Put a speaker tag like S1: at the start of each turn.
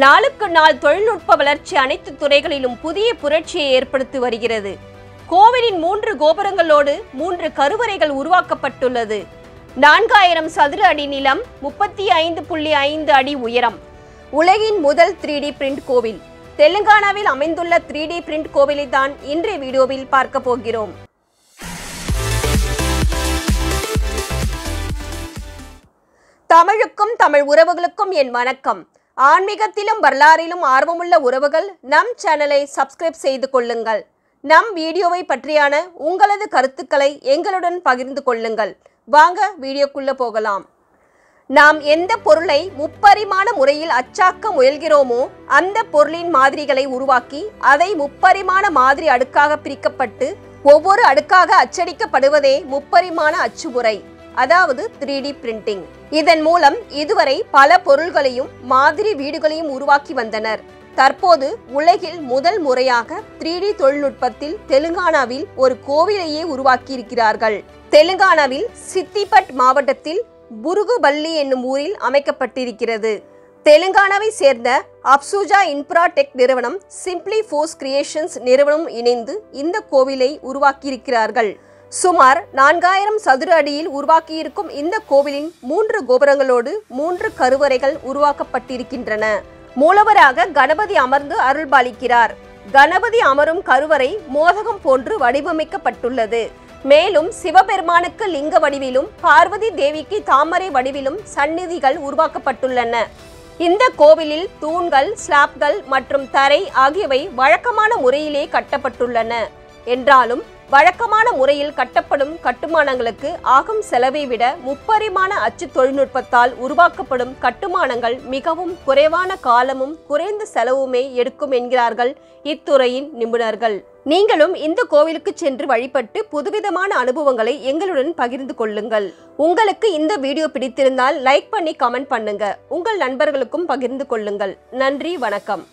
S1: நாளுக்கு நாள் தொழில்நுட்ப வளர்ச்சி அனைத்து துறைகளிலும் புதிய புரட்சியை ஏற்படுத்தி வருகிறது. கோவிலின் 3 கோபுரங்களோடு 3 கருவறைகள் உருவாக்கப்பட்டுள்ளது. 4000 சதுர அடி நிலம், 35.5 அடி உயரம். உலகின் முதல் 3D பிரிண்ட் கோவில். தெலுங்கானாவில் அமைந்துள்ள 3D பிரிண்ட் கோவிலை தான் இன்றைய வீடியோவில் பார்க்க போகிறோம். தமிழுக்கும் தமிழ் உறவுகளுக்கும் என் வணக்கம். ஆன்மீகத்திலும் வரலாறிலும் ஆர்வமுள்ள உறவுகள் நம் சேனலை சப்ஸ்கிரைப் செய்து கொள்ளுங்கள். நம் வீடியோவை பற்றியான உங்களது கருத்துக்களை எங்களுடன் பகிர்ந்து கொள்ளுங்கள். வாங்க வீடியோக்குள்ள போகலாம். நாம் எந்த பொருளை முப்பரிமாண முறையில் அச்சாக்க முயல்கிறோமோ அந்த பொருளின் மாதிரிகளை உருவாக்கி அதை முப்பரிமாண மாதிரி அடுக்காக பிரிக்கப்பட்டு ஒவ்வொரு அடுக்காக அச்சடிக்கப்படுவதே முப்பரிமாண அச்சு முறை, அதாவது 3D பிரிண்டிங். இதன் மூலம் இதுவரை பல பொருள்களையும் மாதிரி வீடுகளையும் உருவாக்கி வந்தனர். தற்போது உலகில் முதல் முறையாக 3D தொழில்நுட்பத்தில் தெலுங்கானாவில் ஒரு கோவிலையே உருவாக்கி இருக்கிறார்கள். தெலுங்கானாவில் சித்திபட் மாவட்டத்தில் புருகுபள்ளி என்னும் ஊரில் அமைக்கப்பட்டிருக்கிறது. தெலுங்கானாவை சேர்ந்த அப்சூஜா இன்ஃப்ராடெக் நிறுவனம், சிம்பிளி ஃபோர்ஸ் கிரியேஷன்ஸ் நிறுவனம் இணைந்து இந்த கோவிலை உருவாக்கியிருக்கிறார்கள். சுமார் 4000 சதுர அடியில் உருவாக்கியிருக்கும் இந்த கோவிலின் 3 கோபுரங்களோடு 3 கருவறைகள் உருவாக்கப்பட்டிருக்கின்றன. மூலவராக கணபதி அமர்ந்து அருள்பாலிக்கிறார். கணபதி அமரும் கருவறை மோதகம் போன்று வடிவமைக்கப்பட்டுள்ளது. மேலும் சிவபெருமானுக்கு லிங்க வடிவிலும் பார்வதி தேவிக்கு தாமரை வடிவிலும் சந்நிதிகள் உருவாக்கப்பட்டுள்ளன. இந்த கோவிலில் தூண்கள், ஸ்லாப்கள் மற்றும் தரை ஆகியவை வழக்கமான முறையிலே கட்டப்பட்டுள்ளன. என்றாலும் வழக்கமான முறையில் கட்டப்படும் கட்டுமானங்களுக்கு ஆகும் செலவை விட முப்பரிமாண அச்சு தொழில்நுட்பத்தால் உருவாக்கப்படும் கட்டுமானங்கள் மிகவும் குறைவான காலமும் குறைந்த செலவுமே எடுக்கும் என்கிறார்கள் இத்துறையின் நிபுணர்கள். நீங்களும் இந்த கோவிலுக்கு சென்று வழிபட்டு புதுவிதமான அனுபவங்களை எங்களுடன் பகிர்ந்து கொள்ளுங்கள். உங்களுக்கு இந்த வீடியோ பிடித்திருந்தால் லைக் பண்ணி கமெண்ட் பண்ணுங்க. உங்கள் நண்பர்களுக்கும் பகிர்ந்து கொள்ளுங்கள். நன்றி, வணக்கம்.